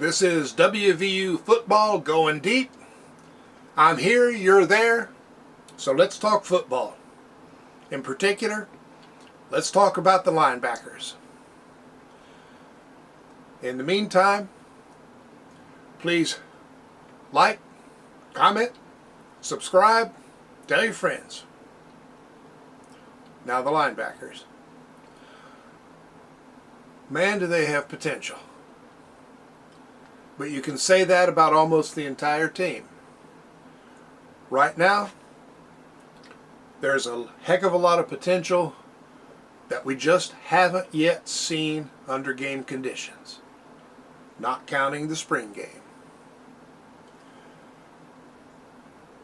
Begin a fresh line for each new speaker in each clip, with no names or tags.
This is WVU football going deep. I'm here, you're there, so let's talk football. In particular, let's talk about the linebackers. In the meantime, please like, comment, subscribe, tell your friends. Now the linebackers. Man, do they have potential. But you can say that about almost the entire team. Right now, there's a heck of a lot of potential that we just haven't yet seen under game conditions, not counting the spring game.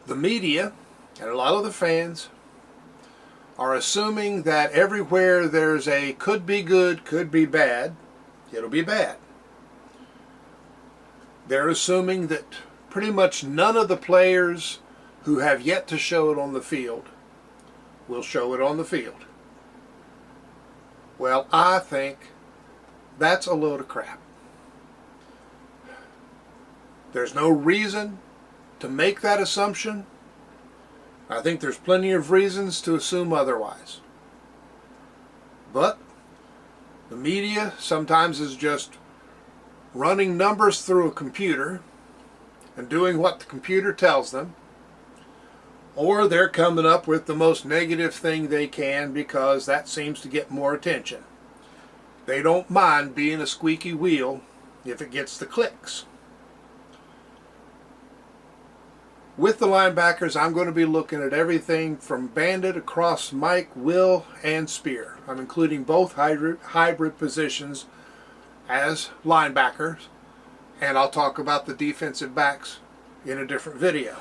The media and a lot of the fans are assuming that everywhere there's a could be good, could be bad, it'll be bad. They're assuming that pretty much none of the players who have yet to show it on the field will show it on the field. Well, I think that's a load of crap. There's no reason to make that assumption. I think there's plenty of reasons to assume otherwise. But the media sometimes is just running numbers through a computer and doing what the computer tells them, or they're coming up with the most negative thing they can because that seems to get more attention. They don't mind being a squeaky wheel if it gets the clicks. With the linebackers, I'm going to be looking at everything from Bandit across Mike, Will, and Spear. I'm including both hybrid positions as linebackers, and I'll talk about the defensive backs in a different video.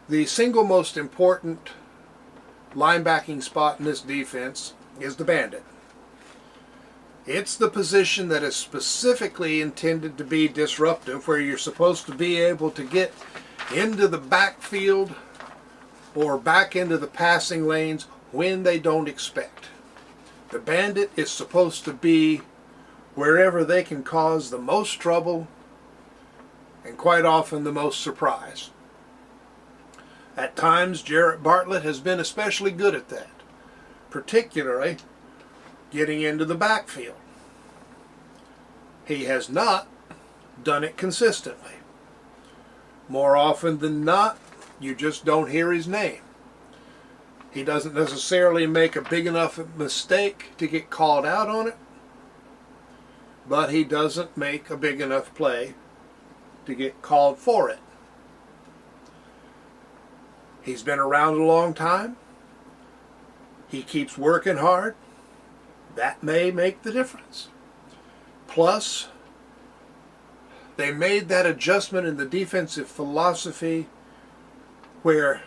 The single most important linebacking spot in this defense is the Bandit. It's the position that is specifically intended to be disruptive, where you're supposed to be able to get into the backfield or back into the passing lanes when they don't expect. The Bandit is supposed to be wherever they can cause the most trouble and quite often the most surprise. At times, Jarrett Bartlett has been especially good at that, particularly getting into the backfield. He has not done it consistently. More often than not, you just don't hear his name. He doesn't necessarily make a big enough mistake to get called out on it, but he doesn't make a big enough play to get called for it. He's been around a long time. He keeps working hard. That may make the difference. Plus, they made that adjustment in the defensive philosophy where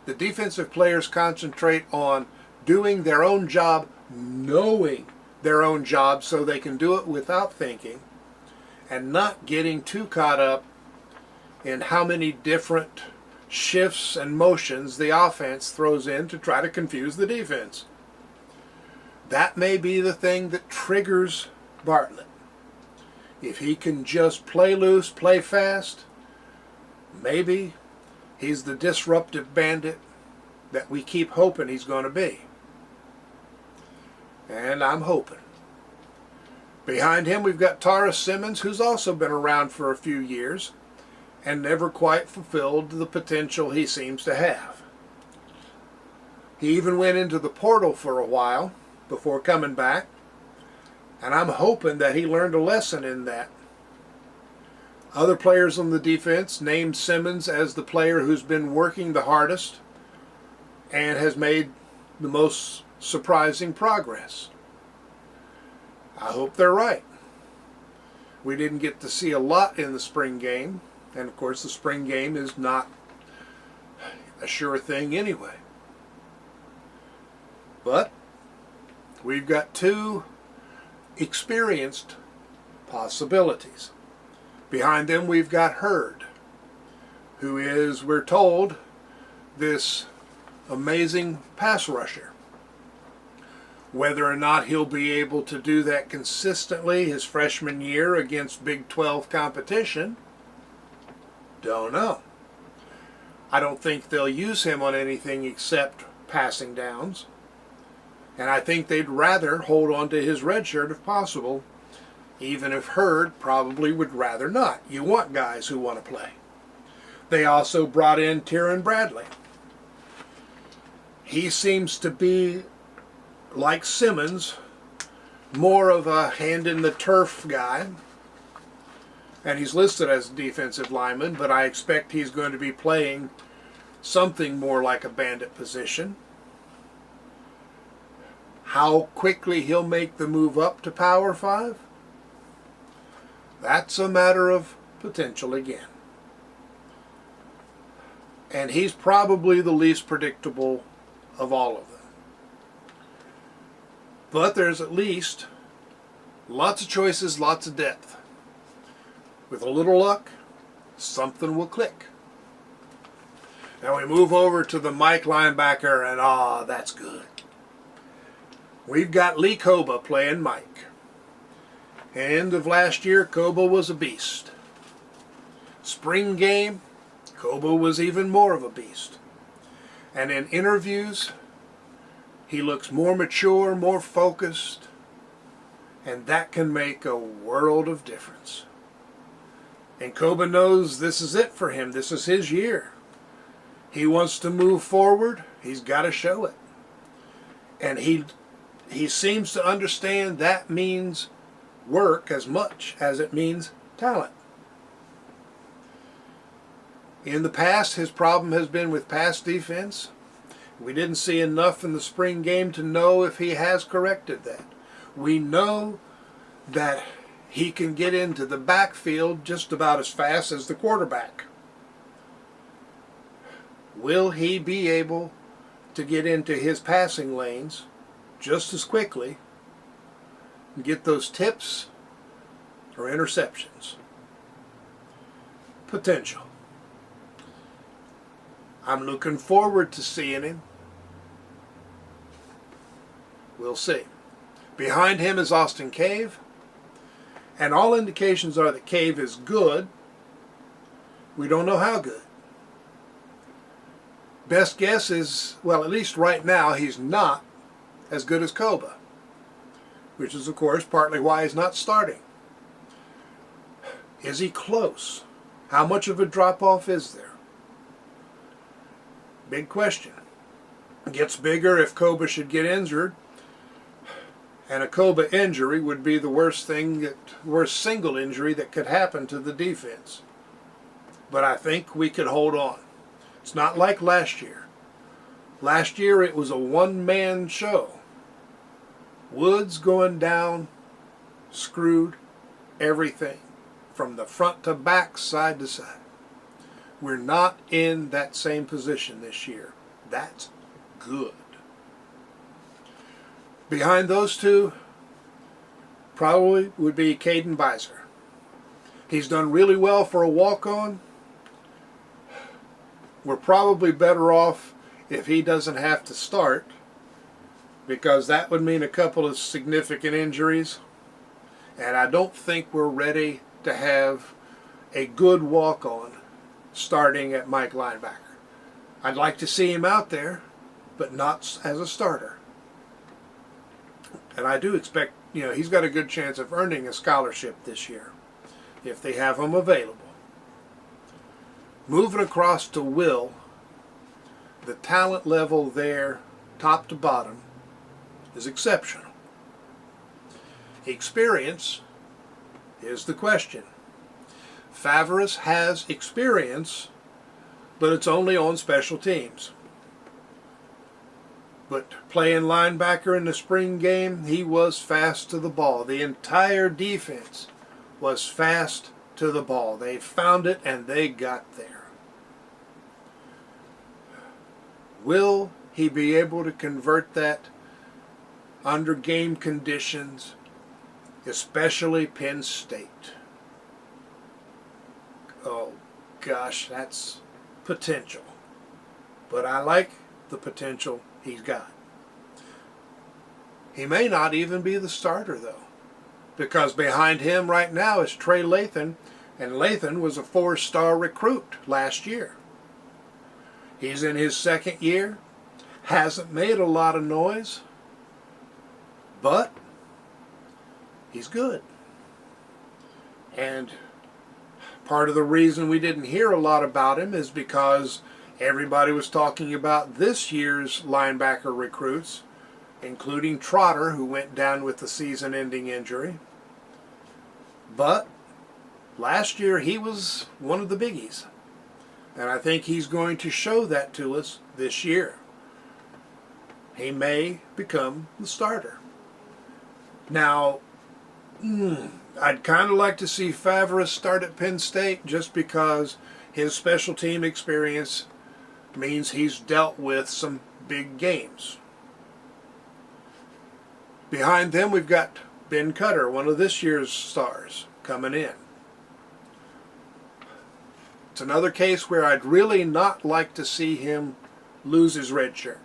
the defensive players concentrate on doing their own job, knowing their own job so they can do it without thinking, and not getting too caught up in how many different shifts and motions the offense throws in to try to confuse the defense. That may be the thing that triggers Bartlett. If he can just play loose, play fast, maybe he's the disruptive Bandit that we keep hoping he's going to be. And I'm hoping. Behind him we've got Taurus Simmons, who's also been around for a few years and never quite fulfilled the potential he seems to have. He even went into the portal for a while before coming back, and I'm hoping that he learned a lesson in that. Other players on the defense named Simmons as the player who's been working the hardest and has made the most surprising progress. I hope they're right. We didn't get to see a lot in the spring game, and of course the spring game is not a sure thing anyway. But we've got two experienced possibilities. Behind them we've got Hurd, who is, we're told, this amazing pass rusher. Whether or not he'll be able to do that consistently his freshman year against Big 12 competition, don't know. I don't think they'll use him on anything except passing downs. And I think they'd rather hold on to his red shirt if possible, even if Hurd probably would rather not. You want guys who want to play. They also brought in Tyron Bradley. He seems to be, like Simmons, more of a hand-in-the-turf guy. And he's listed as a defensive lineman, but I expect he's going to be playing something more like a Bandit position. How quickly he'll make the move up to Power 5? That's a matter of potential again. And he's probably the least predictable of all of them. But there's at least lots of choices, lots of depth. With a little luck, something will click. Now we move over to the Mike linebacker, and that's good. We've got Lee Koba playing Mike. End of last year, Koba was a beast. Spring game, Koba was even more of a beast. And in interviews, he looks more mature, more focused, and that can make a world of difference. And Koba knows this is it for him. This is his year. He wants to move forward. He's got to show it. And he seems to understand that means work as much as it means talent. In the past, his problem has been with pass defense. We didn't see enough in the spring game to know if he has corrected that. We know that he can get into the backfield just about as fast as the quarterback. Will he be able to get into his passing lanes just as quickly and get those tips or interceptions? Potential. I'm looking forward to seeing him. We'll see. Behind him is Austin Cave. And all indications are that Cave is good. We don't know how good. Best guess is, well, at least right now, he's not as good as Koba, which is, of course, partly why he's not starting. Is he close? How much of a drop-off is there? Big question. It gets bigger if Koba should get injured. And a Koba injury would be the worst single injury that could happen to the defense. But I think we could hold on. It's not like last year. Last year it was a one-man show. Woods going down, screwed everything from the front to back, side to side. We're not in that same position this year. That's good. Behind those two probably would be Caden Beiser. He's done really well for a walk-on. We're probably better off if he doesn't have to start, because that would mean a couple of significant injuries. And I don't think we're ready to have a good walk-on starting at Mike linebacker. I'd like to see him out there, but not as a starter. And I do expect, he's got a good chance of earning a scholarship this year, if they have him available. Moving across to Will, the talent level there, top to bottom, is exceptional. Experience is the question. Favaris has experience, but it's only on special teams. But playing linebacker in the spring game, he was fast to the ball. The entire defense was fast to the ball. They found it and they got there. Will he be able to convert that under game conditions, especially Penn State? Oh gosh, that's potential. But I like the potential he's got. He may not even be the starter, though, because behind him right now is Trey Lathan, and Lathan was a 4-star recruit last year. He's in his second year, hasn't made a lot of noise, but he's good. And part of the reason we didn't hear a lot about him is because everybody was talking about this year's linebacker recruits, including Trotter, who went down with the season-ending injury. But last year he was one of the biggies. And I think he's going to show that to us this year. He may become the starter. Now, I'd kind of like to see Favre start at Penn State just because his special team experience means he's dealt with some big games. Behind them, we've got Ben Cutter, one of this year's stars, coming in. It's another case where I'd really not like to see him lose his red shirt.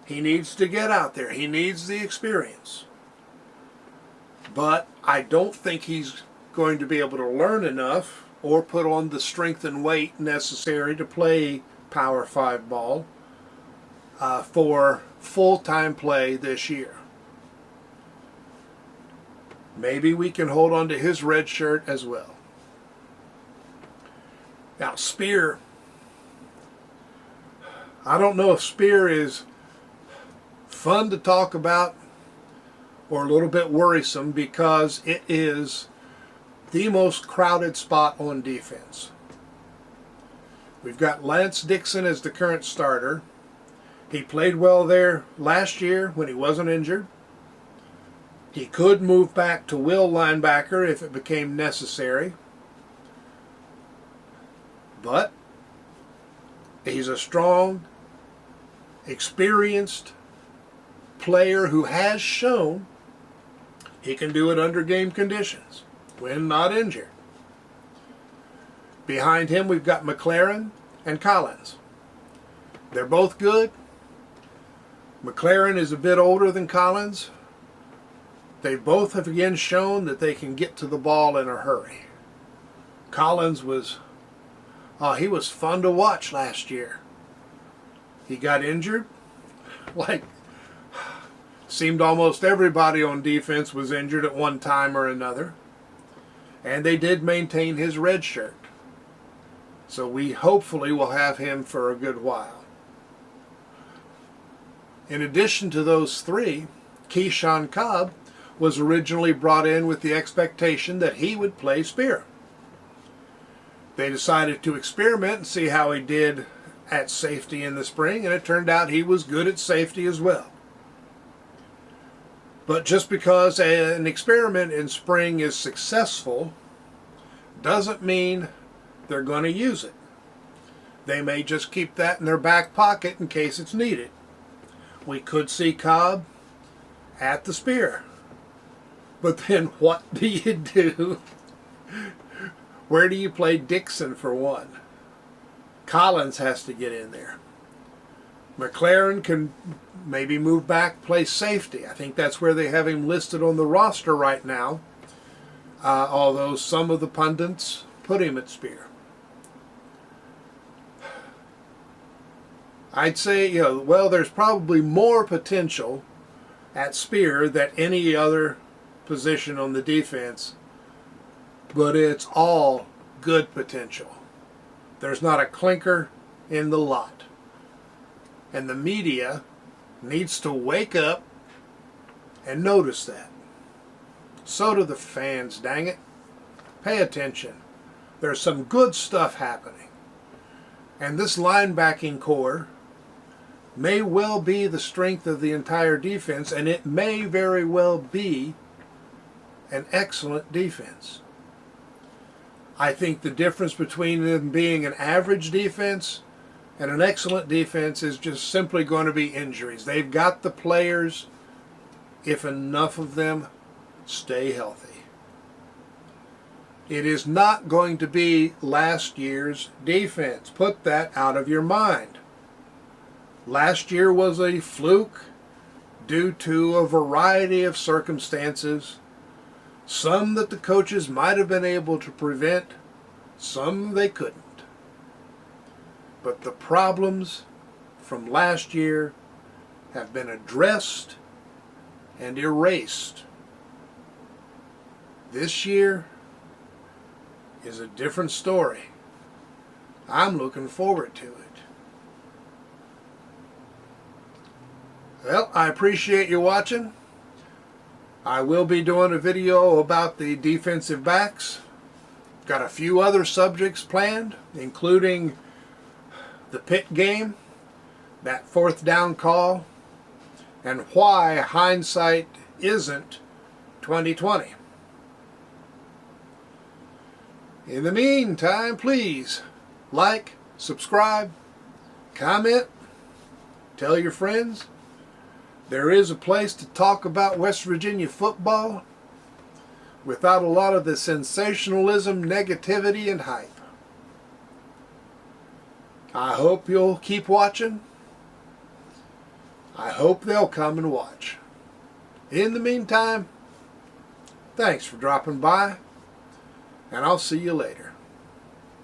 He needs to get out there. He needs the experience. But I don't think he's going to be able to learn enough or put on the strength and weight necessary to play Power 5 ball for full-time play this year. Maybe we can hold on to his red shirt as well. Now, Spear, I don't know if Spear is fun to talk about or a little bit worrisome because it is the most crowded spot on defense. We've got Lance Dixon as the current starter. He played well there last year when he wasn't injured. He could move back to will linebacker if it became necessary. But he's a strong, experienced player who has shown he can do it under game conditions when not injured. Behind him we've got McLaren and Collins. They're both good. McLaren is a bit older than Collins. They both have again shown that they can get to the ball in a hurry. Collins was, he was fun to watch last year. He got injured. Seemed almost everybody on defense was injured at one time or another. And they did maintain his red shirt. So we hopefully will have him for a good while. In addition to those three, Keyshawn Cobb was originally brought in with the expectation that he would play Spear. They decided to experiment and see how he did at safety in the spring, and it turned out he was good at safety as well. But just because an experiment in spring is successful doesn't mean they're going to use it. They may just keep that in their back pocket in case it's needed. We could see Cobb at the Spear. But then what do you do? Where do you play Dixon for one? Collins has to get in there. McLaren can maybe move back, play safety. I think that's where they have him listed on the roster right now, although some of the pundits put him at Spear. I'd say, there's probably more potential at Spear than any other position on the defense, but it's all good potential. There's not a clinker in the lot. And the media needs to wake up and notice that. So do the fans, dang it. Pay attention. There's some good stuff happening. And this linebacking core may well be the strength of the entire defense, and it may very well be an excellent defense. I think the difference between them being an average defense and an excellent defense is just simply going to be injuries. They've got the players if enough of them stay healthy. It is not going to be last year's defense. Put that out of your mind. Last year was a fluke. due to a variety of circumstances, some that the coaches might have been able to prevent, some they couldn't. But the problems from last year have been addressed and erased. This year is a different story. I'm looking forward to it. Well, I appreciate you watching. I will be doing a video about the defensive backs. Got a few other subjects planned, including the Pitt game, that 4th down call, and why hindsight isn't 2020. In the meantime, please like, subscribe, comment, tell your friends. There is a place to talk about West Virginia football without a lot of the sensationalism, negativity, and hype. I hope you'll keep watching. I hope they'll come and watch. In the meantime, thanks for dropping by, and I'll see you later.